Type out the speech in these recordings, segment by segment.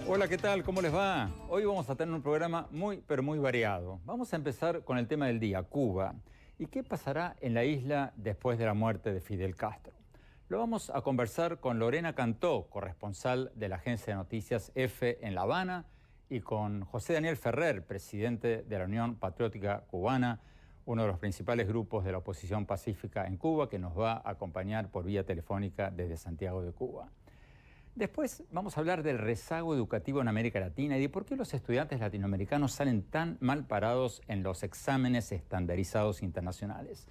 Hola, ¿qué tal? ¿Cómo les va? Hoy vamos a tener un programa muy variado. Vamos a empezar con el tema del día, Cuba. ¿Y qué pasará en la isla después de la muerte de Fidel Castro? Lo vamos a conversar con Lorena Cantó, corresponsal de la agencia de noticias EFE en La Habana, y con José Daniel Ferrer, presidente de la Unión Patriótica Cubana, uno de los principales grupos de la oposición pacífica en Cuba, que nos va a acompañar por vía telefónica desde Santiago de Cuba. Después vamos a hablar del rezago educativo en América Latina y de por qué los estudiantes latinoamericanos salen tan mal parados en los exámenes estandarizados internacionales.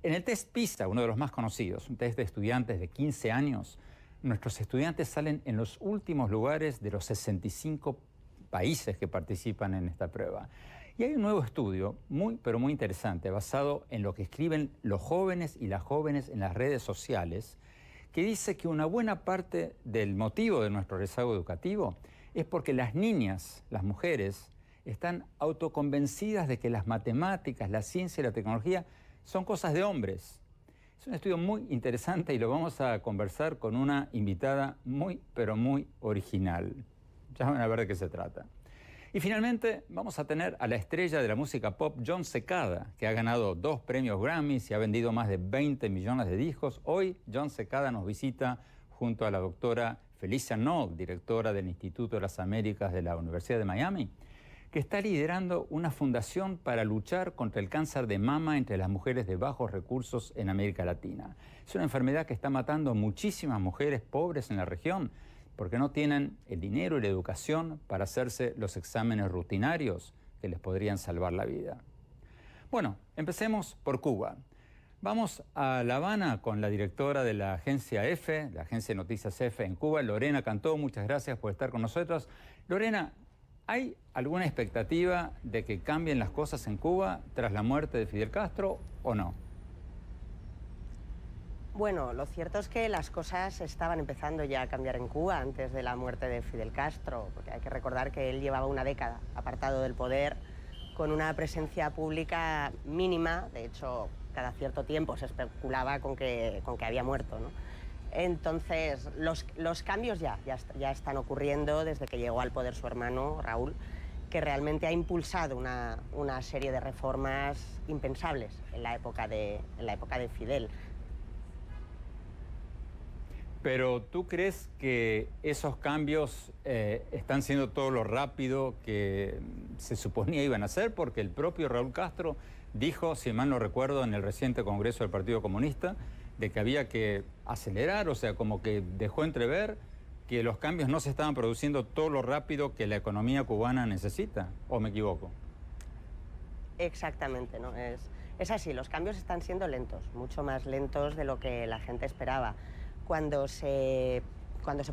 En el test PISA, uno de los más conocidos, un test de estudiantes de 15 años, nuestros estudiantes salen en los últimos lugares de los 65 países que participan en esta prueba. Y hay un nuevo estudio muy interesante, basado en lo que escriben los jóvenes y las jóvenes en las redes sociales, que dice que una buena parte del motivo de nuestro rezago educativo es porque las niñas, las mujeres, están autoconvencidas de que las matemáticas, la ciencia y la tecnología son cosas de hombres. Es un estudio muy interesante y lo vamos a conversar con una invitada muy original. Ya van a ver de qué se trata. Y finalmente vamos a tener a la estrella de la música pop, Jon Secada, que ha ganado 2 premios Grammys y ha vendido más de 20 millones de discos. Hoy Jon Secada nos visita junto a la doctora Felicia Knoll, directora del Instituto de las Américas de la Universidad de Miami, que está liderando una fundación para luchar contra el cáncer de mama entre las mujeres de bajos recursos en América Latina. Es una enfermedad que está matando a muchísimas mujeres pobres en la región, porque no tienen el dinero y la educación para hacerse los exámenes rutinarios que les podrían salvar la vida. Bueno, empecemos por Cuba. Vamos a La Habana con la directora de la agencia EFE, la agencia de noticias EFE en Cuba, Lorena Cantó. Muchas gracias por estar con nosotros. Lorena, ¿hay alguna expectativa de que cambien las cosas en Cuba tras la muerte de Fidel Castro o no? Bueno, lo cierto es que las cosas estaban empezando ya a cambiar en Cuba antes de la muerte de Fidel Castro, porque hay que recordar que él llevaba una década apartado del poder, con una presencia pública mínima. De hecho, cada cierto tiempo se especulaba con que había muerto, ¿no? Entonces, los cambios ya están ocurriendo desde que llegó al poder su hermano, Raúl, que realmente ha impulsado una serie de reformas impensables en la época de Fidel. Pero ¿tú crees que esos cambios están siendo todo lo rápido que se suponía iban a ser? Porque el propio Raúl Castro dijo, si mal no recuerdo, en el reciente Congreso del Partido Comunista, de que había que acelerar, o sea, como que dejó entrever que los cambios no se estaban produciendo todo lo rápido que la economía cubana necesita. ¿O me equivoco? Exactamente, ¿no? Es así, los cambios están siendo lentos, mucho más lentos de lo que la gente esperaba. Cuando se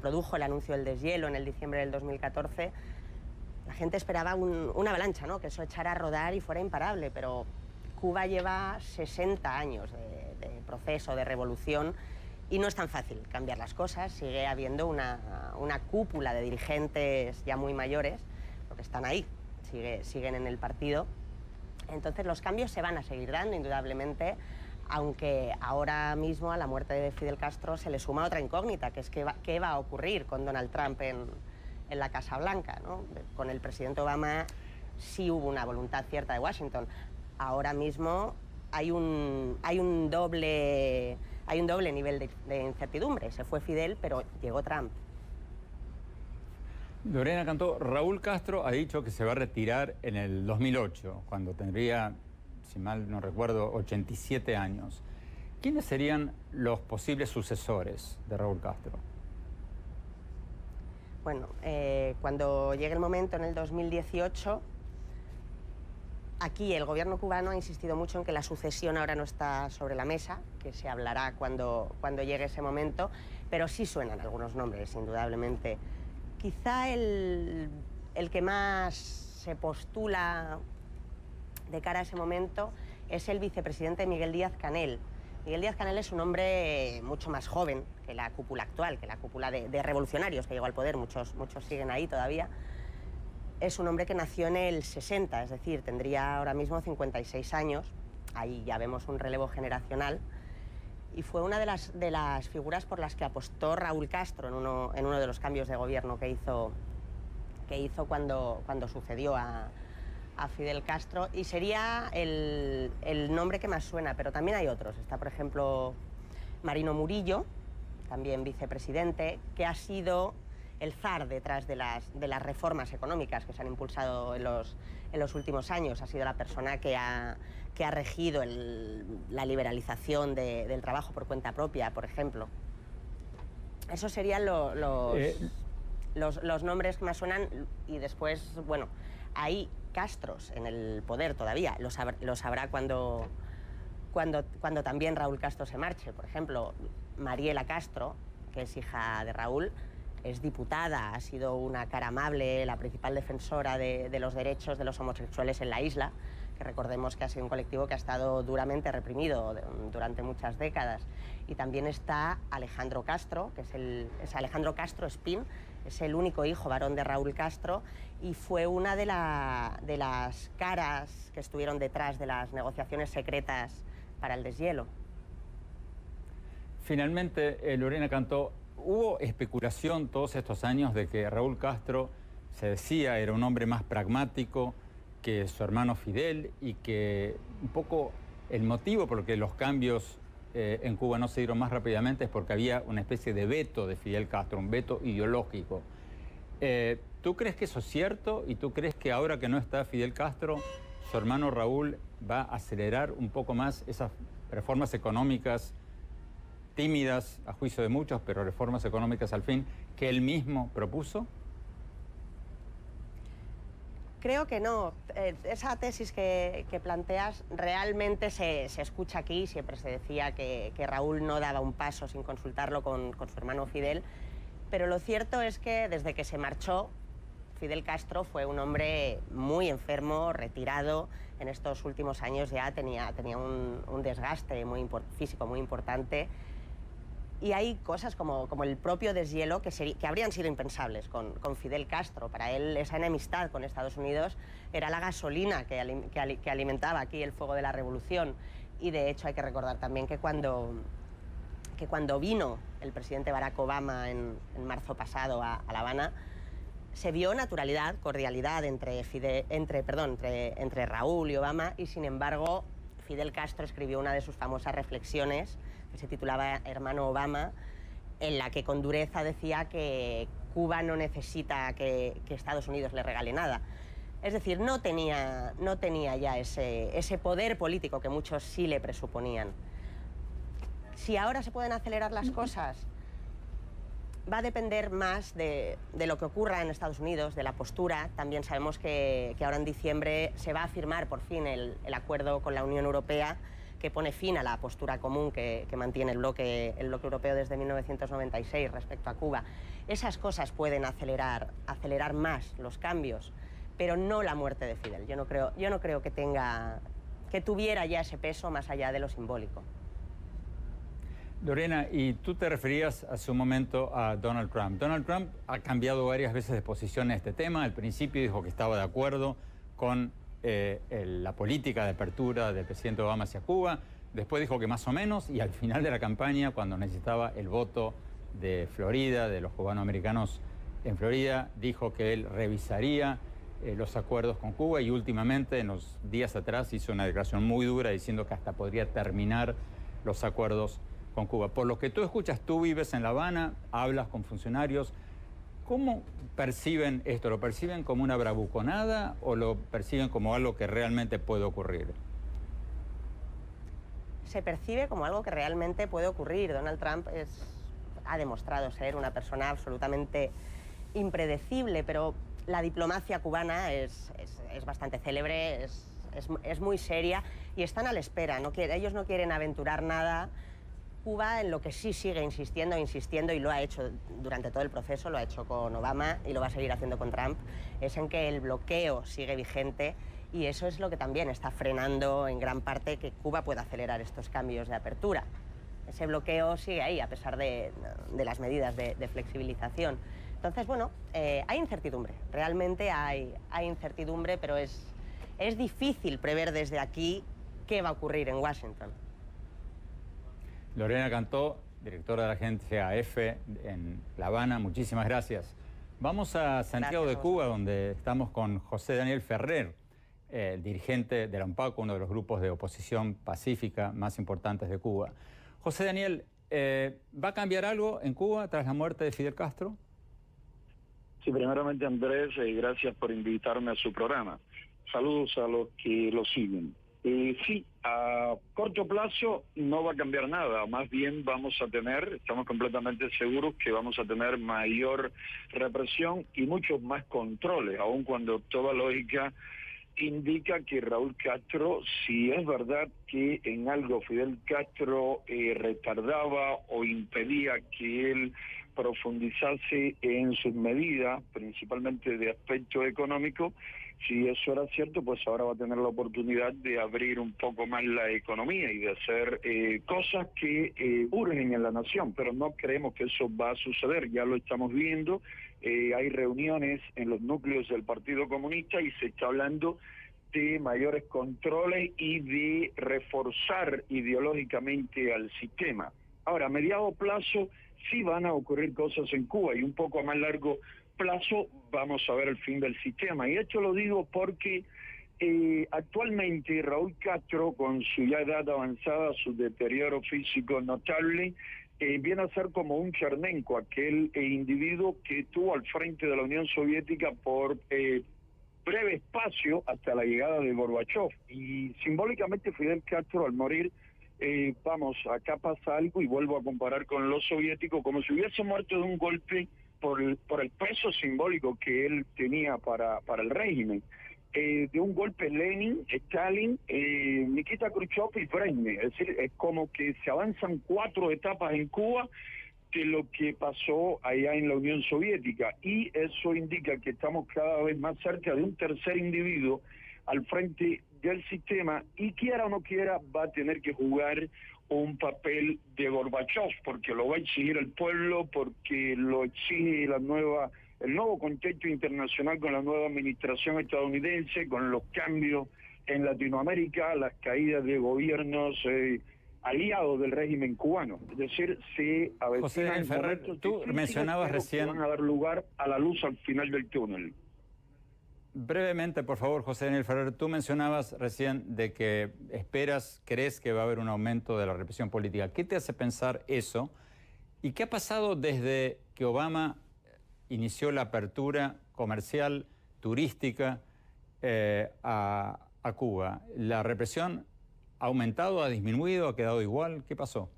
produjo el anuncio del deshielo en el diciembre del 2014, la gente esperaba una avalancha, ¿no? Que eso echara a rodar y fuera imparable, pero Cuba lleva 60 años de proceso, de revolución, y no es tan fácil cambiar las cosas. Sigue habiendo una cúpula de dirigentes ya muy mayores, porque están ahí, siguen en el partido. Entonces los cambios se van a seguir dando, indudablemente, aunque ahora mismo a la muerte de Fidel Castro se le suma otra incógnita, que es qué va a ocurrir con Donald Trump en la Casa Blanca, ¿no? Con el presidente Obama sí hubo una voluntad cierta de Washington. Ahora mismo hay un doble nivel de incertidumbre. Se fue Fidel, pero llegó Trump. Lorena Cantó, Raúl Castro ha dicho que se va a retirar en el 2008, cuando tendría, si mal no recuerdo, 87 años. ¿Quiénes serían los posibles sucesores de Raúl Castro? Bueno, cuando llegue el momento, en el 2018, aquí el gobierno cubano ha insistido mucho en que la sucesión ahora no está sobre la mesa, que se hablará cuando llegue ese momento, pero sí suenan algunos nombres, indudablemente. Quizá el que más se postula de cara a ese momento es el vicepresidente Miguel Díaz-Canel. Miguel Díaz-Canel es un hombre mucho más joven que la cúpula actual, que la cúpula de revolucionarios que llegó al poder, muchos siguen ahí todavía. Es un hombre que nació en el 60, es decir, tendría ahora mismo 56 años, ahí ya vemos un relevo generacional. Y fue una de las figuras por las que apostó Raúl Castro en uno de los cambios de gobierno que hizo cuando sucedió a Fidel Castro, y sería el nombre que más suena, pero también hay otros. Está, por ejemplo, Marino Murillo, también vicepresidente, que ha sido el zar detrás de las reformas económicas que se han impulsado en los últimos años. Ha sido la persona que ha regido la liberalización del trabajo por cuenta propia, por ejemplo. Esos serían los nombres que más suenan, y después, bueno, hay Castros en el poder todavía, lo sabrá cuando también Raúl Castro se marche. Por ejemplo, Mariela Castro, que es hija de Raúl, es diputada, ha sido una cara amable, la principal defensora de los derechos de los homosexuales en la isla, que recordemos que ha sido un colectivo que ha estado duramente reprimido durante muchas décadas. Y también está Alejandro Castro, que es Alejandro Castro Espín, es el único hijo varón de Raúl Castro, y fue una de las caras que estuvieron detrás de las negociaciones secretas para el deshielo. Finalmente, Lorena Cantó, hubo especulación todos estos años de que Raúl Castro, se decía, era un hombre más pragmático que su hermano Fidel, y que un poco el motivo por el que los cambios en Cuba no se dieron más rápidamente es porque había una especie de veto de Fidel Castro, un veto ideológico. ¿Tú crees que eso es cierto? ¿Y tú crees que ahora que no está Fidel Castro, su hermano Raúl va a acelerar un poco más esas reformas económicas tímidas, a juicio de muchos, pero reformas económicas al fin, que él mismo propuso? Creo que no. Esa tesis que planteas realmente se escucha aquí. Siempre se decía que Raúl no daba un paso sin consultarlo con su hermano Fidel, pero lo cierto es que desde que se marchó, Fidel Castro fue un hombre muy enfermo, retirado. En estos últimos años ya tenía un desgaste físico muy importante. Y hay cosas como el propio deshielo que habrían sido impensables con Fidel Castro. Para él, esa enemistad con Estados Unidos era la gasolina que alimentaba aquí el fuego de la revolución. Y de hecho hay que recordar también que cuando vino el presidente Barack Obama en marzo pasado a La Habana, se vio naturalidad, cordialidad entre Raúl y Obama, y sin embargo Fidel Castro escribió una de sus famosas reflexiones que se titulaba Hermano Obama, en la que con dureza decía que Cuba no necesita que Estados Unidos le regale nada. Es decir, no tenía ya ese poder político que muchos sí le presuponían. Si ahora se pueden acelerar las cosas, va a depender más de lo que ocurra en Estados Unidos, de la postura. También sabemos que ahora en diciembre se va a firmar por fin el acuerdo con la Unión Europea, que pone fin a la postura común que mantiene el bloque europeo desde 1996 respecto a Cuba. Esas cosas pueden acelerar más los cambios, pero no la muerte de Fidel. Yo no creo que tuviera ya ese peso más allá de lo simbólico. Lorena, y tú te referías hace un momento a Donald Trump. Donald Trump ha cambiado varias veces de posición en este tema. Al principio dijo que estaba de acuerdo con la política de apertura del presidente Obama hacia Cuba. Después dijo que más o menos, y al final de la campaña, cuando necesitaba el voto de Florida, de los cubanoamericanos en Florida, dijo que él revisaría los acuerdos con Cuba, y últimamente, en los días atrás, hizo una declaración muy dura diciendo que hasta podría terminar los acuerdos con Cuba. Por lo que tú escuchas, tú vives en La Habana, hablas con funcionarios. ¿Cómo perciben esto? ¿Lo perciben como una bravuconada o lo perciben como algo que realmente puede ocurrir? Se percibe como algo que realmente puede ocurrir. Donald Trump ha demostrado ser una persona absolutamente impredecible, pero la diplomacia cubana es bastante célebre, es muy seria, y están a la espera. Ellos no quieren aventurar nada. Cuba, en lo que sí sigue insistiendo, y lo ha hecho durante todo el proceso, lo ha hecho con Obama y lo va a seguir haciendo con Trump, es en que el bloqueo sigue vigente, y eso es lo que también está frenando en gran parte que Cuba pueda acelerar estos cambios de apertura. Ese bloqueo sigue ahí, a pesar de las medidas de flexibilización. Entonces, bueno, hay incertidumbre, realmente hay incertidumbre, pero es difícil prever desde aquí qué va a ocurrir en Washington. Lorena Cantó, directora de la agencia AF en La Habana, muchísimas gracias. Vamos a Santiago de Cuba, donde estamos con José Daniel Ferrer, el dirigente de la UNPACO, uno de los grupos de oposición pacífica más importantes de Cuba. José Daniel, ¿va a cambiar algo en Cuba tras la muerte de Fidel Castro? Sí, primeramente Andrés, gracias por invitarme a su programa. Saludos a los que lo siguen. Sí, a corto plazo no va a cambiar nada, más bien estamos completamente seguros que vamos a tener mayor represión y muchos más controles, aun cuando toda lógica indica que Raúl Castro, si es verdad que en algo Fidel Castro retardaba o impedía que él profundizase en sus medidas, principalmente de aspecto económico, si eso era cierto, pues ahora va a tener la oportunidad de abrir un poco más la economía y de hacer cosas que urgen en la nación, pero no creemos que eso va a suceder, ya lo estamos viendo, hay reuniones en los núcleos del Partido Comunista y se está hablando de mayores controles y de reforzar ideológicamente al sistema. Ahora, a mediado plazo sí van a ocurrir cosas en Cuba y un poco a más largo plazo vamos a ver el fin del sistema. Y esto lo digo porque actualmente Raúl Castro, con su ya edad avanzada, su deterioro físico notable, viene a ser como un Chernenko, aquel individuo que estuvo al frente de la Unión Soviética por breve espacio hasta la llegada de Gorbachev. Y simbólicamente Fidel Castro al morir, acá pasa algo y vuelvo a comparar con los soviéticos, como si hubiese muerto de un golpe por el peso simbólico que él tenía para el régimen. De un golpe Lenin, Stalin, Nikita Khrushchev y Brezhnev. Es decir, es como que se avanzan 4 etapas en Cuba de lo que pasó allá en la Unión Soviética. Y eso indica que estamos cada vez más cerca de un tercer individuo al frente del sistema y quiera o no quiera va a tener que jugar un papel de Gorbachev, porque lo va a exigir el pueblo, porque lo exige el nuevo contexto internacional con la nueva administración estadounidense, con los cambios en Latinoamérica, las caídas de gobiernos aliados del régimen cubano. Es decir, se avecinan momentos tú mencionabas recién que van a dar lugar a la luz al final del túnel. Brevemente, por favor, José Daniel Ferrer, tú mencionabas recién de que crees que va a haber un aumento de la represión política. ¿Qué te hace pensar eso? ¿Y qué ha pasado desde que Obama inició la apertura comercial, turística a Cuba? ¿La represión ha aumentado, ha disminuido, ha quedado igual? ¿Qué pasó?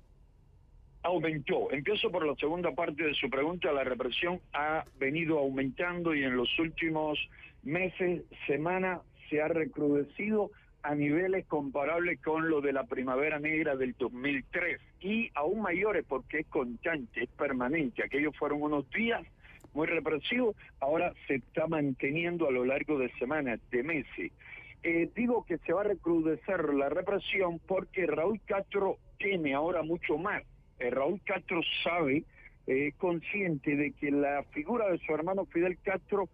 Aumentó. Empiezo por la segunda parte de su pregunta. La represión ha venido aumentando y en los últimos meses, semanas, se ha recrudecido a niveles comparables con lo de la Primavera Negra del 2003 y aún mayores porque es constante, es permanente. Aquellos fueron unos días muy represivos, ahora se está manteniendo a lo largo de semanas, de meses. Digo que se va a recrudecer la represión porque Raúl Castro teme ahora mucho más. Raúl Castro sabe, consciente de que la figura de su hermano Fidel Castro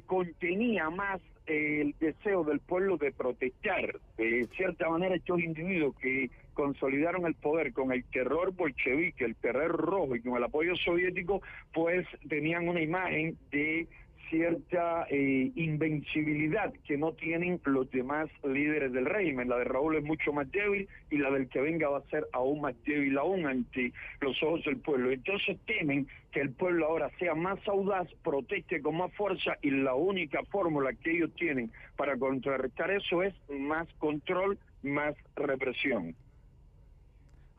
contenía más el deseo del pueblo de protestar. De cierta manera, estos individuos que consolidaron el poder con el terror bolchevique, el terror rojo y con el apoyo soviético, pues tenían una imagen de cierta invencibilidad que no tienen los demás líderes del régimen. La de Raúl es mucho más débil y la del que venga va a ser aún más débil aún ante los ojos del pueblo. Entonces temen que el pueblo ahora sea más audaz, proteste con más fuerza y la única fórmula que ellos tienen para contrarrestar eso es más control, más represión.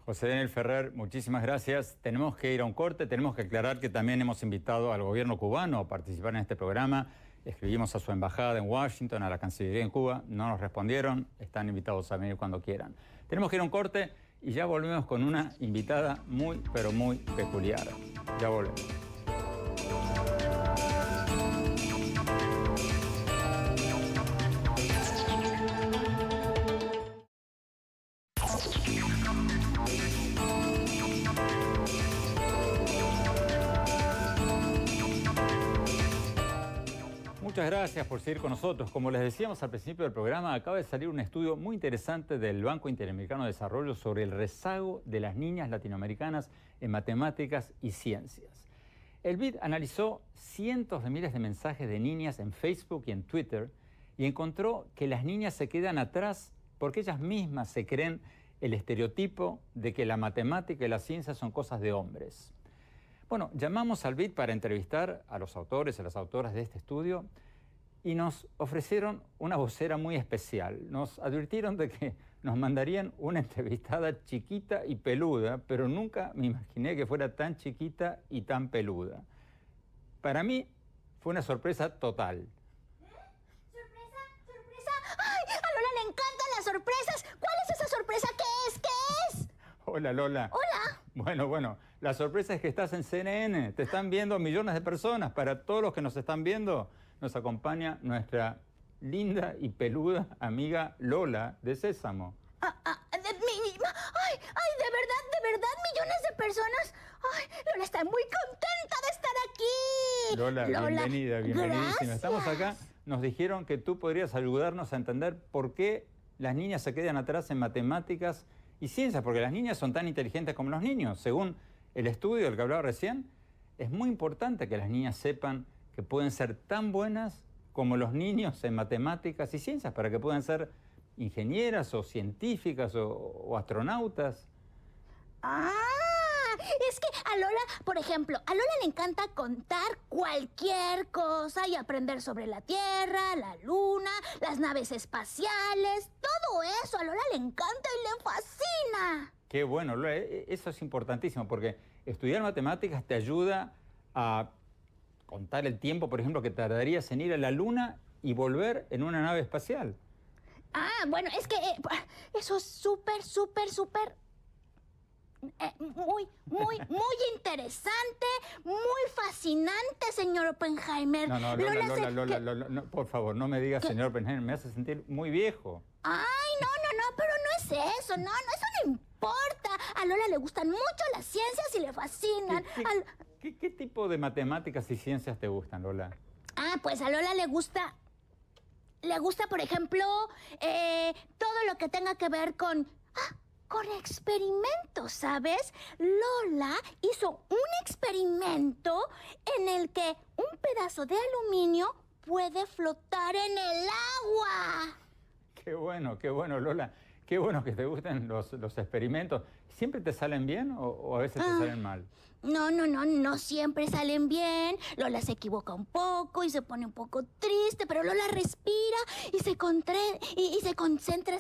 José Daniel Ferrer, muchísimas gracias. Tenemos que ir a un corte, tenemos que aclarar que también hemos invitado al gobierno cubano a participar en este programa. Escribimos a su embajada en Washington, a la Cancillería en Cuba, no nos respondieron, están invitados a venir cuando quieran. Tenemos que ir a un corte y ya volvemos con una invitada muy, pero muy peculiar. Ya volvemos. Muchas gracias por seguir con nosotros. Como les decíamos al principio del programa, acaba de salir un estudio muy interesante del Banco Interamericano de Desarrollo sobre el rezago de las niñas latinoamericanas en matemáticas y ciencias. El BID analizó cientos de miles de mensajes de niñas en Facebook y en Twitter y encontró que las niñas se quedan atrás porque ellas mismas se creen el estereotipo de que la matemática y la ciencia son cosas de hombres. Bueno, llamamos al BID para entrevistar a los autores y a las autoras de este estudio y nos ofrecieron una vocera muy especial. Nos advirtieron de que nos mandarían una entrevistada chiquita y peluda, pero nunca me imaginé que fuera tan chiquita y tan peluda. Para mí fue una sorpresa total. ¿Sorpresa? ¿Sorpresa? ¡Ay! A Lola le encantan las sorpresas. ¿Cuál es esa sorpresa? ¿Qué es? ¿Qué es? Hola, Lola. Hola. Bueno, la sorpresa es que estás en CNN. Te están viendo millones de personas. Para todos los que nos están viendo, nos acompaña nuestra linda y peluda amiga Lola de Sésamo. ¡Ay! De verdad, millones de personas. ¡Ay! Lola está muy contenta de estar aquí. Lola, bienvenidísima. Gracias. Estamos acá. Nos dijeron que tú podrías ayudarnos a entender por qué las niñas se quedan atrás en matemáticas y ciencias, porque las niñas son tan inteligentes como los niños. Según el estudio del que hablaba recién, es muy importante que las niñas sepan que pueden ser tan buenas como los niños en matemáticas y ciencias, para que puedan ser ingenieras o científicas o astronautas. Es que a Lola, por ejemplo, a Lola le encanta contar cualquier cosa y aprender sobre la Tierra, la Luna, las naves espaciales, todo eso a Lola le encanta y le fascina. Qué bueno, Lola, eso es importantísimo, porque estudiar matemáticas te ayuda a contar el tiempo, por ejemplo, que tardarías en ir a la Luna y volver en una nave espacial. Bueno, es que eso es súper muy interesante, muy fascinante, señor Oppenheimer. No, Lola, no, por favor, no me digas señor Oppenheimer, me hace sentir muy viejo. Ay, no, pero no es eso, no, eso no importa. A Lola le gustan mucho las ciencias y le fascinan. ¿Qué tipo de matemáticas y ciencias te gustan, Lola? Pues a Lola le gusta, por ejemplo, todo lo que tenga que ver con experimentos, ¿sabes? Lola hizo un experimento en el que un pedazo de aluminio puede flotar en el agua. Qué bueno, Lola. Qué bueno que te gusten los experimentos. ¿Siempre te salen bien o a veces te salen mal? No siempre salen bien. Lola se equivoca un poco y se pone un poco triste, pero Lola respira y se concentra,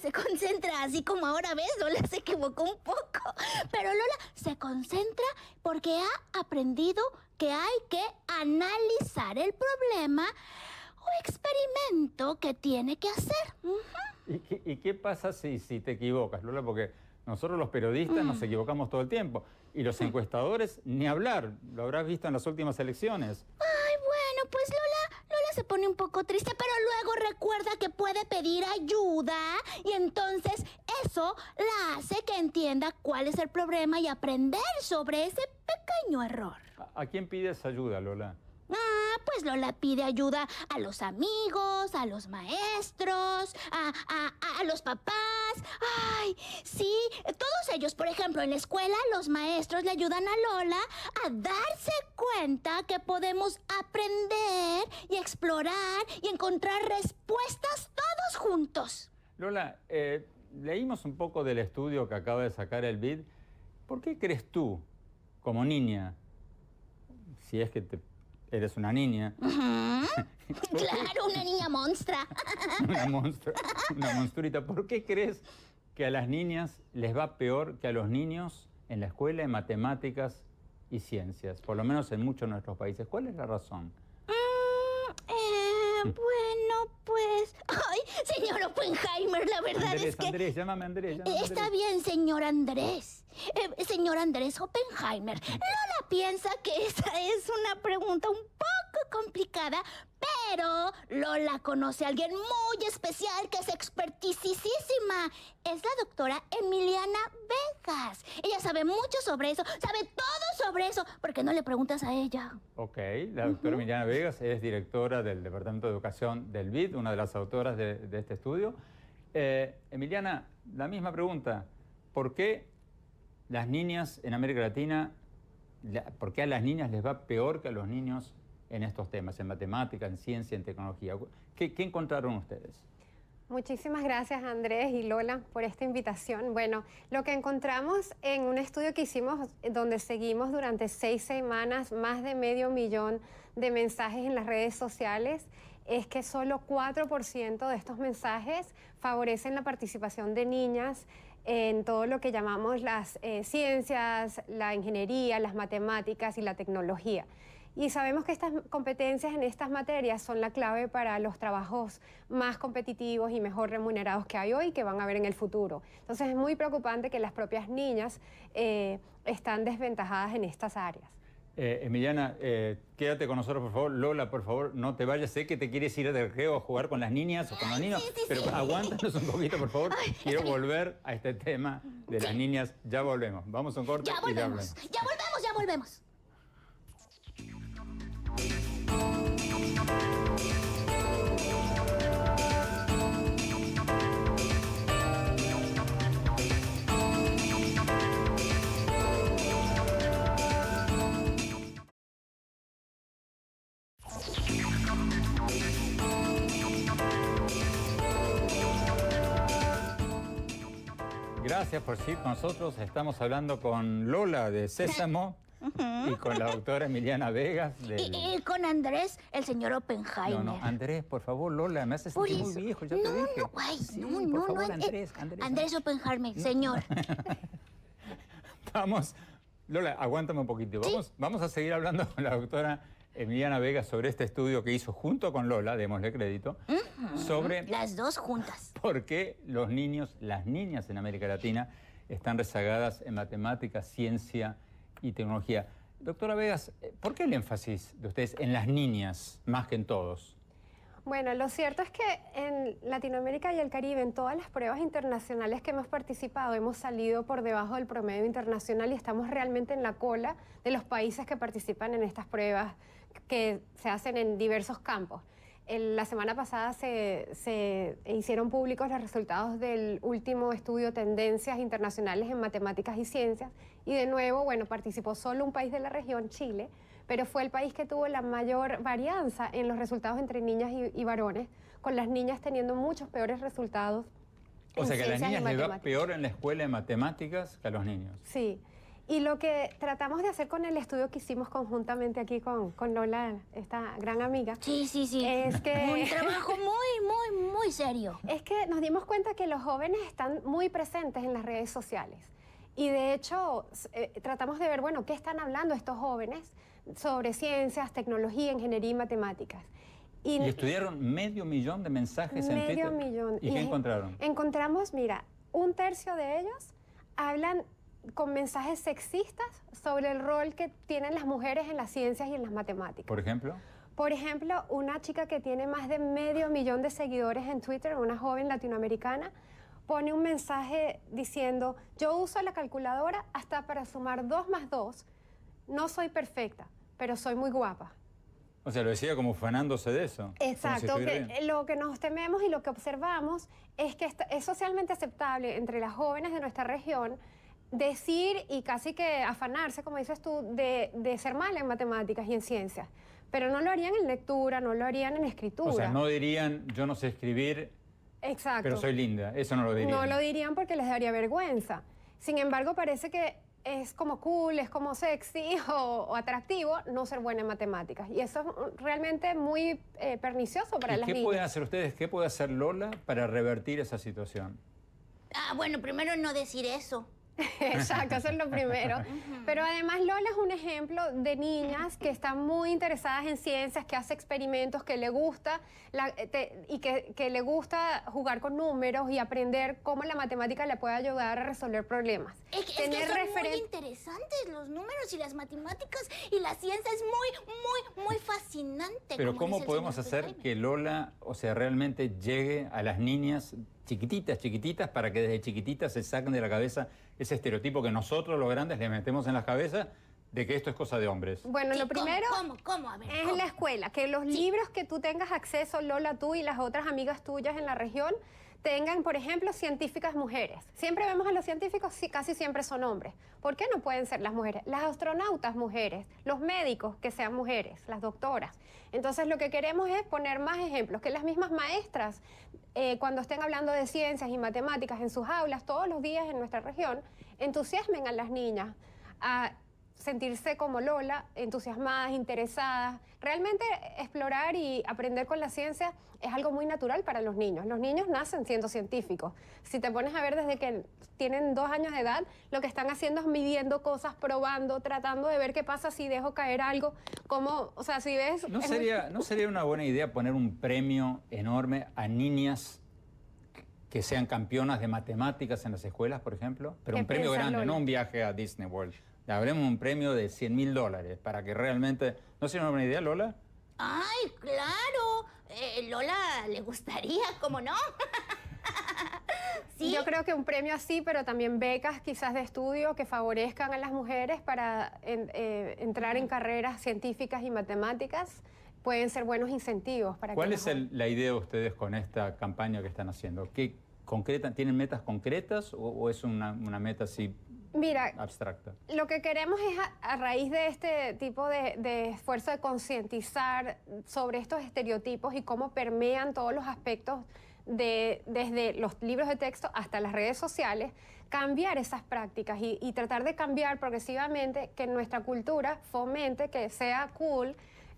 así como ahora ves, Lola se equivocó un poco. Pero Lola se concentra porque ha aprendido que hay que analizar el problema o experimento que tiene que hacer. ¿Y qué pasa si te equivocas, Lola? Porque nosotros los periodistas nos equivocamos todo el tiempo. Y los encuestadores, ni hablar. Lo habrás visto en las últimas elecciones. Ay, bueno, pues Lola se pone un poco triste, pero luego recuerda que puede pedir ayuda. Y entonces eso la hace que entienda cuál es el problema y aprender sobre ese pequeño error. ¿A quién pides ayuda, Lola? Pues Lola pide ayuda a los amigos, a los maestros, a los papás. Ay, sí, todos ellos. Por ejemplo, en la escuela los maestros le ayudan a Lola a darse cuenta que podemos aprender y explorar y encontrar respuestas todos juntos. Lola, leímos un poco del estudio que acaba de sacar el BID. ¿Por qué crees tú, como niña, si es que eres una niña? Claro, una niña monstra. Una monstruita. ¿Por qué crees que a las niñas les va peor que a los niños en la escuela en matemáticas y ciencias? Por lo menos en muchos de nuestros países. ¿Cuál es la razón? Bueno, pues... Ay, señor Oppenheimer, la verdad es que... Andrés, llámame Andrés. Está bien, señor Andrés. Señor Andrés Oppenheimer, Lola piensa que esa es una pregunta un poco complicada, pero Lola conoce a alguien muy especial que es expertisísima. Es la doctora Emiliana Vegas. Ella sabe mucho sobre eso, sabe todo sobre eso. ¿Por qué no le preguntas a ella? Ok, la doctora Emiliana Vegas es directora del Departamento de Educación del BID, una de las autoras de este estudio. Emiliana, la misma pregunta. ¿Por qué las niñas en América Latina, por qué a las niñas les va peor que a los niños en estos temas, en matemática, en ciencia, en tecnología? ¿Qué encontraron ustedes? Muchísimas gracias, Andrés y Lola, por esta invitación. Bueno, lo que encontramos en un estudio que hicimos, donde seguimos durante 6 semanas más de 500.000 de mensajes en las redes sociales, es que solo 4% de estos mensajes favorecen la participación de niñas en todo lo que llamamos las ciencias, la ingeniería, las matemáticas y la tecnología. Y sabemos que estas competencias en estas materias son la clave para los trabajos más competitivos y mejor remunerados que hay hoy y que van a haber en el futuro. Entonces es muy preocupante que las propias niñas están desventajadas en estas áreas. Emiliana, quédate con nosotros, por favor. Lola, por favor, no te vayas. Sé que te quieres ir de recreo a jugar con las niñas o con los niños, pero aguántanos un poquito, por favor. Quiero volver a este tema de las niñas. Ya volvemos. Vamos a un corte y ya volvemos. Ya volvemos. Gracias por seguir con nosotros. Estamos hablando con Lola de Sésamo y con la doctora Emiliana Vegas. Y con Andrés, el señor Oppenheimer. No, Andrés, por favor, Lola, me hace sentir muy viejo, ya te dije. Por favor, Andrés Oppenheimer, señor. Vamos, Lola, aguántame un poquito. Vamos a seguir hablando con la doctora Emiliana Vegas sobre este estudio que hizo junto con Lola, démosle crédito, sobre... Las dos juntas. ¿Por qué los niños, las niñas en América Latina están rezagadas en matemáticas, ciencia y tecnología? Doctora Vegas, ¿por qué el énfasis de ustedes en las niñas más que en todos? Bueno, lo cierto es que en Latinoamérica y el Caribe, en todas las pruebas internacionales que hemos participado, hemos salido por debajo del promedio internacional y estamos realmente en la cola de los países que participan en estas pruebas que se hacen en diversos campos. La semana pasada se hicieron públicos los resultados del último estudio Tendencias Internacionales en Matemáticas y Ciencias y de nuevo, bueno, participó solo un país de la región, Chile, pero fue el país que tuvo la mayor varianza en los resultados entre niñas y varones, con las niñas teniendo muchos peores resultados. O sea que a las niñas les va peor en la escuela de matemáticas que a los niños. Sí. Y lo que tratamos de hacer con el estudio que hicimos conjuntamente aquí con Lola, esta gran amiga. Sí. Es que... Un trabajo muy serio. Es que nos dimos cuenta que los jóvenes están muy presentes en las redes sociales. Y de hecho, tratamos de ver, bueno, ¿qué están hablando estos jóvenes sobre ciencias, tecnología, ingeniería y matemáticas? Y estudiaron 500.000 de mensajes en Twitter. 500.000. ¿Y qué encontraron? Encontramos, mira, 1/3 de ellos hablan con mensajes sexistas sobre el rol que tienen las mujeres en las ciencias y en las matemáticas. ¿Por ejemplo? Por ejemplo, una chica que tiene más de 500.000 de seguidores en Twitter, una joven latinoamericana, pone un mensaje diciendo: yo uso la calculadora hasta para sumar 2 más 2. No soy perfecta, pero soy muy guapa. O sea, lo decía como ufanándose de eso. Exacto, lo que nos tememos y lo que observamos es que es socialmente aceptable entre las jóvenes de nuestra región decir y casi que afanarse, como dices tú, de ser mala en matemáticas y en ciencias. Pero no lo harían en lectura, no lo harían en escritura. O sea, no dirían, yo no sé escribir, exacto, pero soy linda. Eso no lo dirían. No lo dirían porque les daría vergüenza. Sin embargo, parece que es como cool, es como sexy o atractivo no ser buena en matemáticas. Y eso es realmente muy pernicioso para las niñas. ¿Qué pueden hacer ustedes? ¿Qué puede hacer Lola para revertir esa situación? Bueno, primero no decir eso. Exacto, eso es lo primero. Pero además Lola es un ejemplo de niñas que están muy interesadas en ciencias, que hace experimentos, que le gusta que le gusta jugar con números y aprender cómo la matemática le puede ayudar a resolver problemas. Es que son muy interesantes los números y las matemáticas, y la ciencia es muy fascinante. Pero ¿cómo podemos hacer que Lola, o sea, realmente llegue a las niñas chiquititas, para que desde chiquititas se saquen de la cabeza ese estereotipo que nosotros los grandes le metemos en las cabezas de que esto es cosa de hombres? Bueno, Sí, lo primero ¿Cómo? A ver, es ¿cómo? en la escuela, que los libros que tú tengas acceso, Lola, tú y las otras amigas tuyas en la región, tengan, por ejemplo, científicas mujeres. Siempre vemos a los científicos, sí, casi siempre son hombres. ¿Por qué no pueden ser las mujeres? Las astronautas mujeres, los médicos que sean mujeres, las doctoras. Entonces lo que queremos es poner más ejemplos, que las mismas maestras, cuando estén hablando de ciencias y matemáticas en sus aulas todos los días en nuestra región, entusiasmen a las niñas a sentirse como Lola, entusiasmadas, interesadas. Realmente explorar y aprender con la ciencia es algo muy natural para los niños. Los niños nacen siendo científicos. Si te pones a ver desde que tienen 2 años de edad, lo que están haciendo es midiendo cosas, probando, tratando de ver qué pasa si dejo caer algo. Como, o sea, si ves... ¿No sería una buena idea poner un premio enorme a niñas que sean campeonas de matemáticas en las escuelas, por ejemplo? Pero un premio grande, Lola? no un viaje a Disney World. Habremos un premio de $100.000 para que realmente... ¿No sería una buena idea, Lola? ¡Ay, claro! Lola le gustaría, ¿cómo no? ¿Sí? Yo creo que un premio así, pero también becas quizás de estudio que favorezcan a las mujeres para entrar en carreras científicas y matemáticas, pueden ser buenos incentivos para ¿Cuál que es la idea de ustedes con esta campaña que están haciendo? ¿Tienen metas concretas o es una meta así abstracta? Lo que queremos es, a raíz de este tipo de esfuerzo de concientizar sobre estos estereotipos y cómo permean todos los aspectos desde los libros de texto hasta las redes sociales, cambiar esas prácticas y tratar de cambiar progresivamente que nuestra cultura fomente que sea cool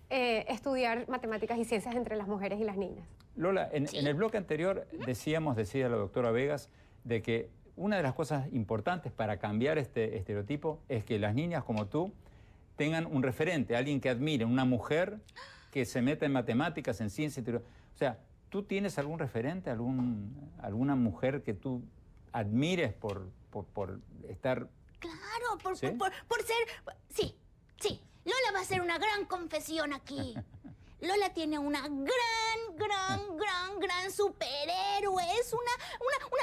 estudiar matemáticas y ciencias entre las mujeres y las niñas. Lola, en el bloque anterior decía la doctora Vegas, de que una de las cosas importantes para cambiar este estereotipo es que las niñas como tú tengan un referente, alguien que admire, una mujer que se meta en matemáticas, en ciencia. O sea, ¿tú tienes algún referente, alguna mujer que tú admires por estar... Claro, por ¿Sí? por ser... Sí. Lola va a hacer una gran confesión aquí. Lola tiene una gran superhéroe. Es una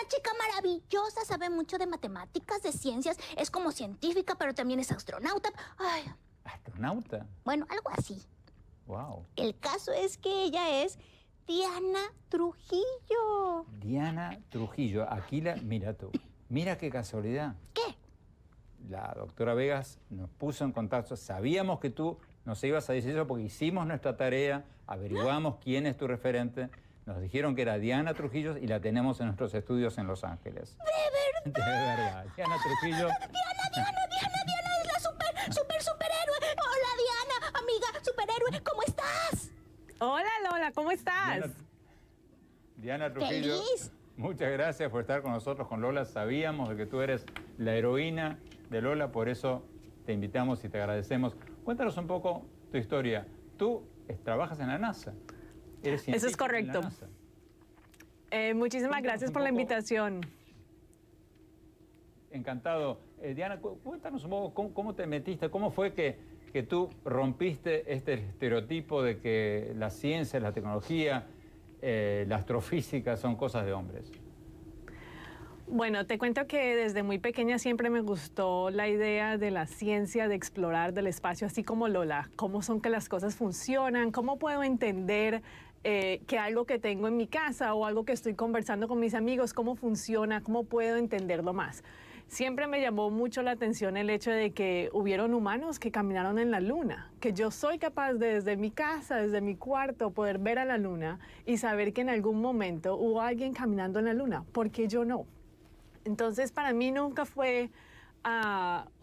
chica maravillosa, sabe mucho de matemáticas, de ciencias. Es como científica, pero también es astronauta. Ay. ¿Astronauta? Bueno, algo así. Wow. El caso es que ella es Diana Trujillo. Diana Trujillo. Aquí mira tú. Mira qué casualidad. ¿Qué? La doctora Vegas nos puso en contacto. Sabíamos que tú nos ibas a decir eso porque hicimos nuestra tarea, averiguamos quién es tu referente, nos dijeron que era Diana Trujillo y la tenemos en nuestros estudios en Los Ángeles. ¿De verdad? De verdad. Diana Trujillo. Diana es la superhéroe. Hola, Diana, amiga superhéroe, ¿cómo estás? Hola, Lola, ¿cómo estás? Diana Trujillo. Feliz. Muchas gracias por estar con nosotros, con Lola. Sabíamos de que tú eres la heroína de Lola, por eso te invitamos y te agradecemos. Cuéntanos un poco tu historia. Tú trabajas en la NASA. Eres científica. Eso es correcto. En la NASA. Muchísimas gracias por la invitación. Encantado. Diana, cuéntanos un poco cómo te metiste, cómo fue que tú rompiste este estereotipo de que la ciencia, la tecnología, la astrofísica son cosas de hombres. Bueno, te cuento que desde muy pequeña siempre me gustó la idea de la ciencia, de explorar del espacio, así como Lola. Cómo son que las cosas funcionan, cómo puedo entender que algo que tengo en mi casa o algo que estoy conversando con mis amigos, cómo funciona, cómo puedo entenderlo más. Siempre me llamó mucho la atención el hecho de que hubieron humanos que caminaron en la luna, que yo soy capaz de, desde mi casa, desde mi cuarto, poder ver a la luna y saber que en algún momento hubo alguien caminando en la luna, ¿por qué yo no? Entonces, para mí nunca fue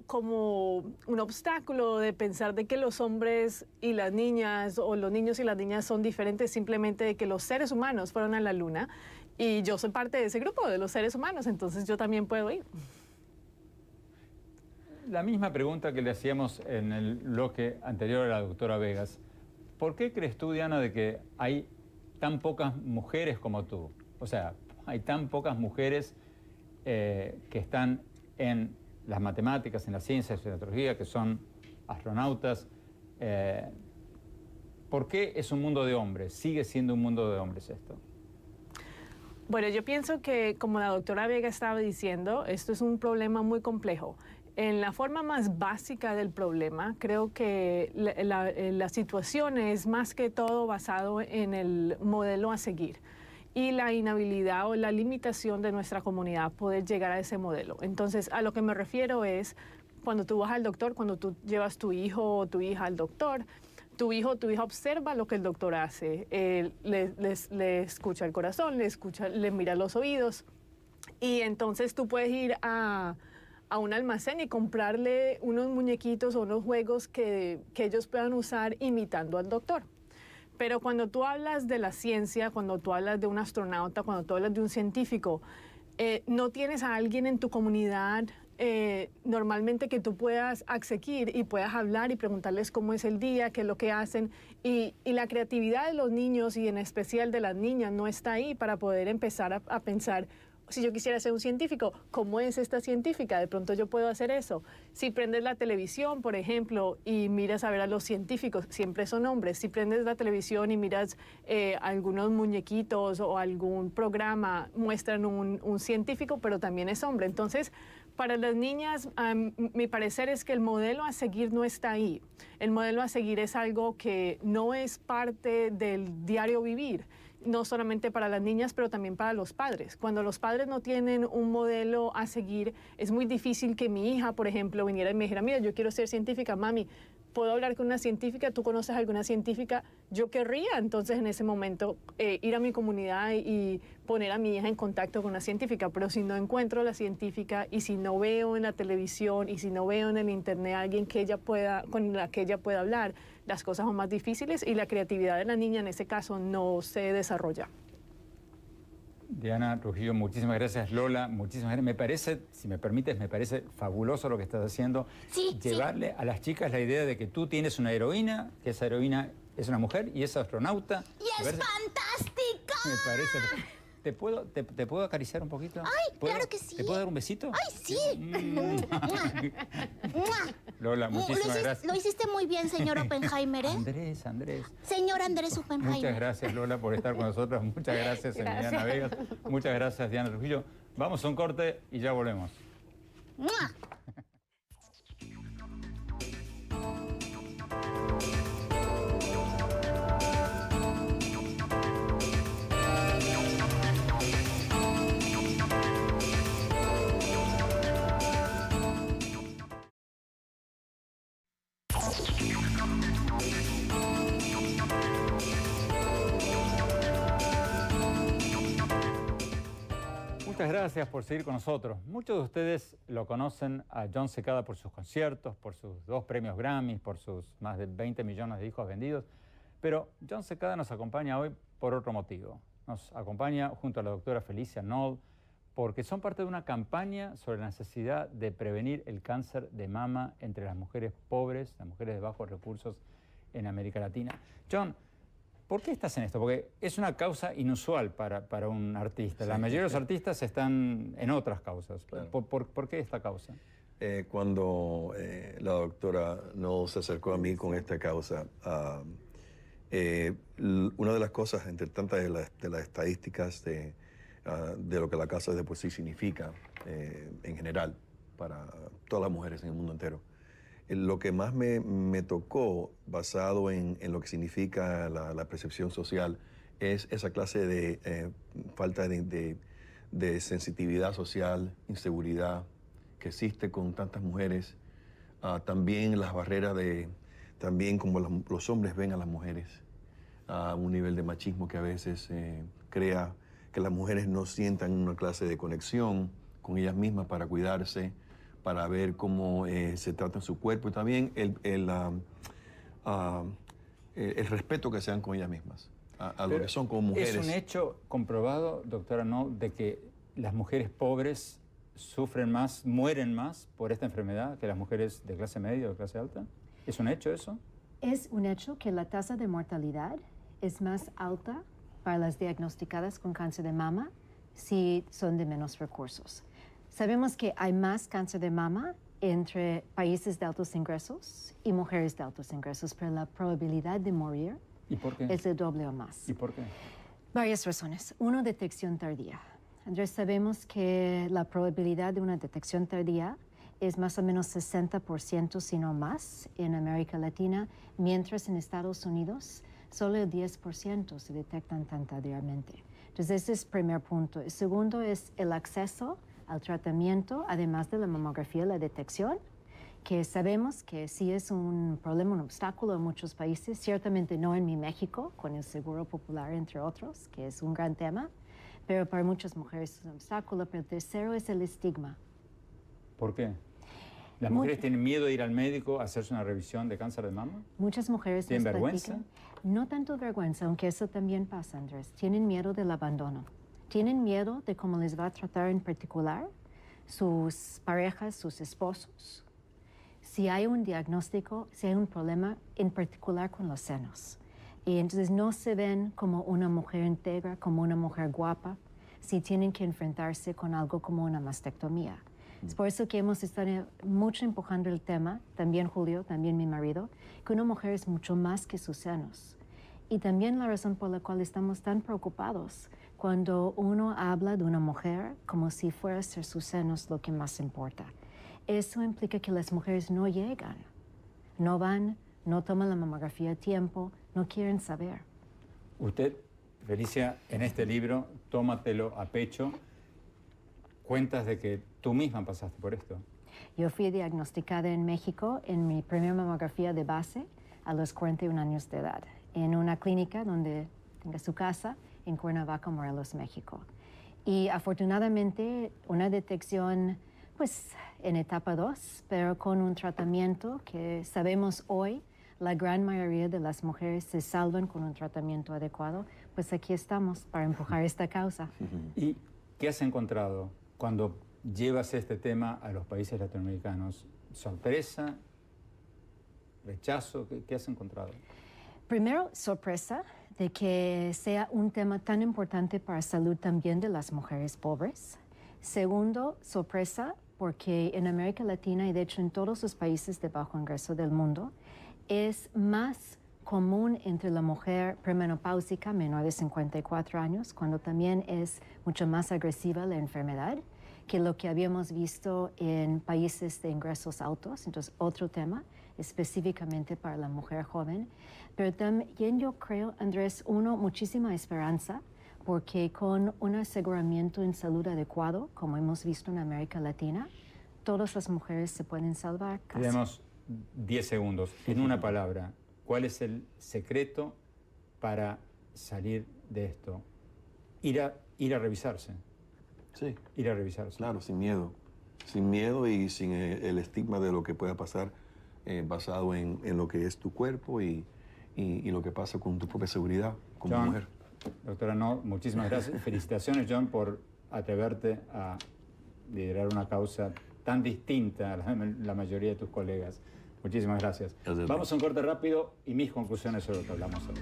como un obstáculo de pensar de que los hombres y las niñas o los niños y las niñas son diferentes, simplemente de que los seres humanos fueron a la luna y yo soy parte de ese grupo de los seres humanos, entonces yo también puedo ir. La misma pregunta que le hacíamos en el bloque anterior a la doctora Vegas. ¿Por qué crees tú, Diana, de que hay tan pocas mujeres como tú? O sea, hay tan pocas mujeres que están en las matemáticas, en las ciencias, en la tecnología, que son astronautas. ¿Por qué es un mundo de hombres? ¿Sigue siendo un mundo de hombres esto? Bueno, yo pienso que, como la doctora Vega estaba diciendo, esto es un problema muy complejo. En la forma más básica del problema, creo que la situación es más que todo basado en el modelo a seguir y la inhabilidad o la limitación de nuestra comunidad a poder llegar a ese modelo. Entonces, a lo que me refiero es cuando tú vas al doctor, cuando tú llevas tu hijo o tu hija al doctor, tu hijo o tu hija observa lo que el doctor hace, le escucha el corazón, le mira los oídos, y entonces tú puedes ir a un almacén y comprarle unos muñequitos o unos juegos que ellos puedan usar imitando al doctor. Pero cuando tú hablas de la ciencia, cuando tú hablas de un astronauta, cuando tú hablas de un científico, no tienes a alguien en tu comunidad normalmente que tú puedas acceder y puedas hablar y preguntarles cómo es el día, qué es lo que hacen. Y la creatividad de los niños y en especial de las niñas no está ahí para poder empezar a pensar, si yo quisiera ser un científico, ¿cómo es esta científica? De pronto yo puedo hacer eso. Si prendes la televisión, por ejemplo, y miras a ver a los científicos, siempre son hombres. Si prendes la televisión y miras algunos muñequitos o algún programa, muestran un científico, pero también es hombre. Entonces, para las niñas, mi parecer es que el modelo a seguir no está ahí. El modelo a seguir es algo que no es parte del diario vivir, no solamente para las niñas, pero también para los padres. Cuando los padres no tienen un modelo a seguir, es muy difícil que mi hija, por ejemplo, viniera y me dijera, mira, yo quiero ser científica, mami, ¿puedo hablar con una científica? ¿Tú conoces alguna científica? Yo querría entonces en ese momento ir a mi comunidad y poner a mi hija en contacto con una científica, pero si no encuentro la científica y si no veo en la televisión y si no veo en el internet a alguien con la que ella pueda hablar, las cosas son más difíciles y la creatividad de la niña en ese caso no se desarrolla. Diana Trujillo, muchísimas gracias. Lola, muchísimas gracias. Me parece, si me permites, me parece fabuloso lo que estás haciendo. Sí, llevarle a las chicas la idea de que tú tienes una heroína, que esa heroína es una mujer y es astronauta. ¡Y es fantástica! Me parece... ¿Te puedo acariciar un poquito? ¡Ay, claro que sí! ¿Te puedo dar un besito? ¡Ay, sí! Lola, muchísimas gracias. Lo hiciste muy bien, señor Oppenheimer, ¿eh? Andrés. Señor Andrés Oppenheimer. Muchas gracias, Lola, por estar con nosotros. Muchas gracias, Emiliana Vegas. Muchas gracias, Diana Trujillo. Vamos a un corte y ya volvemos. ¡Mua! Muchas gracias por seguir con nosotros. Muchos de ustedes lo conocen a Jon Secada por sus conciertos, por sus 2 premios Grammy, por sus más de 20 millones de discos vendidos. Pero Jon Secada nos acompaña hoy por otro motivo. Nos acompaña junto a la doctora Felicia Knoll porque son parte de una campaña sobre la necesidad de prevenir el cáncer de mama entre las mujeres pobres, las mujeres de bajos recursos en América Latina. Jon, ¿por qué estás en esto? Porque es una causa inusual para un artista. La mayoría de los artistas están en otras causas. Claro. ¿Por qué esta causa? Cuando la doctora Knoll se acercó a mí con esta causa, una de las cosas, entre tantas de las estadísticas de lo que la causa de por sí significa en general para todas las mujeres en el mundo entero, lo que más me tocó, basado en lo que significa la percepción social, es esa clase de falta de sensitividad social, inseguridad que existe con tantas mujeres. También las barreras también como los hombres ven a las mujeres, un nivel de machismo que a veces crea que las mujeres no sientan una clase de conexión con ellas mismas para cuidarse, para ver cómo se trata su cuerpo y también el respeto que se dan con ellas mismas, a lo que son como mujeres. Es un hecho comprobado, doctora Knoll, de que las mujeres pobres sufren más, mueren más por esta enfermedad que las mujeres de clase media o de clase alta? ¿Es un hecho eso? Es un hecho que la tasa de mortalidad es más alta para las diagnosticadas con cáncer de mama si son de menos recursos. Sabemos que hay más cáncer de mama entre países de altos ingresos y mujeres de altos ingresos, pero la probabilidad de morir ¿Y por qué? es el doble o más. ¿Y por qué? Varias razones. Uno, detección tardía. Andrés, sabemos que la probabilidad de una detección tardía es más o menos 60%, si no más, en América Latina, mientras en Estados Unidos solo el 10% se detectan tan tardíamente. Entonces, ese es el primer punto. El segundo es el acceso al tratamiento, además de la mamografía, la detección, que sabemos que sí es un problema, un obstáculo en muchos países, ciertamente no en mi México, con el Seguro Popular, entre otros, que es un gran tema, pero para muchas mujeres es un obstáculo. Pero el tercero es el estigma. ¿Por qué? ¿Las mujeres tienen miedo de ir al médico a hacerse una revisión de cáncer de mama? Muchas mujeres ¿Tienen nos vergüenza? platican, no tanto vergüenza, aunque eso también pasa, Andrés. Tienen miedo del abandono. Tienen miedo de cómo les va a tratar en particular sus parejas, sus esposos, si hay un diagnóstico, si hay un problema en particular con los senos. Y entonces no se ven como una mujer íntegra, como una mujer guapa, si tienen que enfrentarse con algo como una mastectomía. Es por eso que hemos estado mucho empujando el tema, también Julio, también mi marido, que una mujer es mucho más que sus senos. Y también la razón por la cual estamos tan preocupados cuando uno habla de una mujer como si fuera a ser sus senos lo que más importa. Eso implica que las mujeres no llegan, no van, no toman la mamografía a tiempo, no quieren saber. Usted, Felicia, en este libro, Tómatelo a pecho, cuentas de que tú misma pasaste por esto. Yo fui diagnosticada en México en mi primera mamografía de base a los 41 años de edad, en una clínica donde tenga su casa en Cuernavaca, Morelos, México. Y afortunadamente una detección pues en etapa 2, pero con un tratamiento que sabemos hoy la gran mayoría de las mujeres se salvan con un tratamiento adecuado. Pues aquí estamos para empujar esta causa. ¿Y qué has encontrado cuando llevas este tema a los países latinoamericanos? ¿Sorpresa? ¿Rechazo? ¿Qué has encontrado? Primero, sorpresa de que sea un tema tan importante para la salud también de las mujeres pobres. Segundo, sorpresa porque en América Latina y de hecho en todos los países de bajo ingreso del mundo es más común entre la mujer premenopáusica menor de 54 años, cuando también es mucho más agresiva la enfermedad, que lo que habíamos visto en países de ingresos altos. Entonces, otro tema específicamente para la mujer joven. Pero también yo creo, Andrés, muchísima esperanza, porque con un aseguramiento en salud adecuado, como hemos visto en América Latina, todas las mujeres se pueden salvar. Casi. Tenemos 10 segundos. En una palabra, ¿cuál es el secreto para salir de esto? Ir a revisarse. Sí. Ir a revisarse. Claro, sin miedo. Sin miedo y sin el estigma de lo que pueda pasar basado en lo que es tu cuerpo y lo que pasa con tu propia seguridad como John, mujer. Doctora No, muchísimas gracias. Felicitaciones, John, por atreverte a liderar una causa tan distinta a la mayoría de tus colegas. Muchísimas gracias. Vamos a un corte rápido y mis conclusiones sobre lo que hablamos hoy.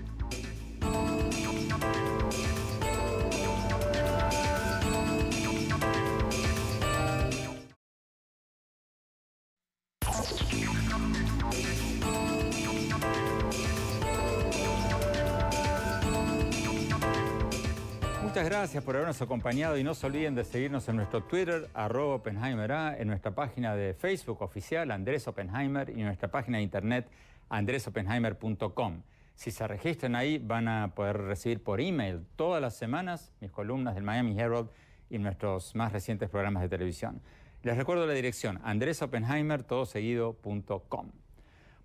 Muchas gracias por habernos acompañado y no se olviden de seguirnos en nuestro Twitter, @OppenheimerA, en nuestra página de Facebook oficial, Andrés Oppenheimer, y en nuestra página de internet, andresoppenheimer.com. Si se registran ahí, van a poder recibir por email todas las semanas mis columnas del Miami Herald y nuestros más recientes programas de televisión. Les recuerdo la dirección, andresoppenheimer.com.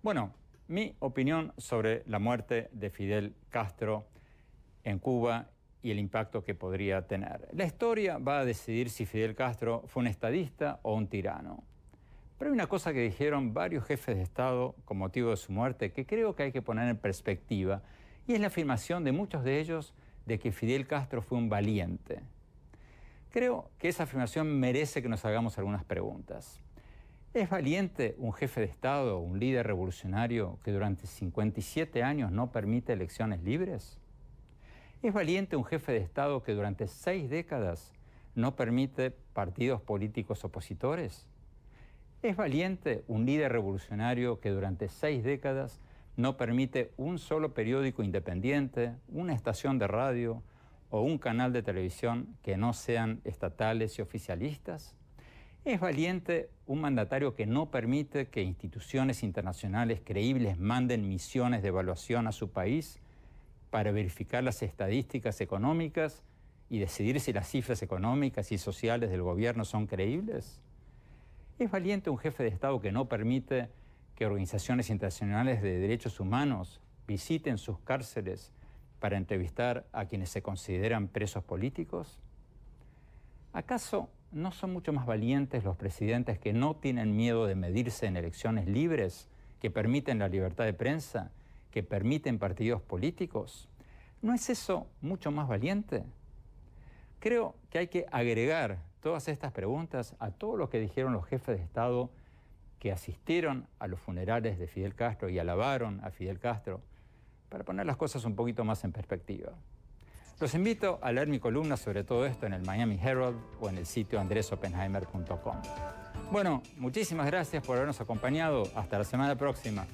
Bueno, mi opinión sobre la muerte de Fidel Castro en Cuba y el impacto que podría tener. La historia va a decidir si Fidel Castro fue un estadista o un tirano. Pero hay una cosa que dijeron varios jefes de Estado con motivo de su muerte que creo que hay que poner en perspectiva, y es la afirmación de muchos de ellos de que Fidel Castro fue un valiente. Creo que esa afirmación merece que nos hagamos algunas preguntas. ¿Es valiente un jefe de Estado, un líder revolucionario que durante 57 años no permite elecciones libres? ¿Es valiente un jefe de Estado que durante 6 décadas no permite partidos políticos opositores? ¿Es valiente un líder revolucionario que durante 6 décadas no permite un solo periódico independiente, una estación de radio o un canal de televisión que no sean estatales y oficialistas? ¿Es valiente un mandatario que no permite que instituciones internacionales creíbles manden misiones de evaluación a su país para verificar las estadísticas económicas y decidir si las cifras económicas y sociales del gobierno son creíbles? ¿Es valiente un jefe de Estado que no permite que organizaciones internacionales de derechos humanos visiten sus cárceles para entrevistar a quienes se consideran presos políticos? ¿Acaso no son mucho más valientes los presidentes que no tienen miedo de medirse en elecciones libres, que permiten la libertad de prensa, que permiten partidos políticos? ¿No es eso mucho más valiente? Creo que hay que agregar todas estas preguntas a todo lo que dijeron los jefes de Estado que asistieron a los funerales de Fidel Castro y alabaron a Fidel Castro, para poner las cosas un poquito más en perspectiva. Los invito a leer mi columna sobre todo esto en el Miami Herald o en el sitio andresopenheimer.com. Bueno, muchísimas gracias por habernos acompañado. Hasta la semana próxima.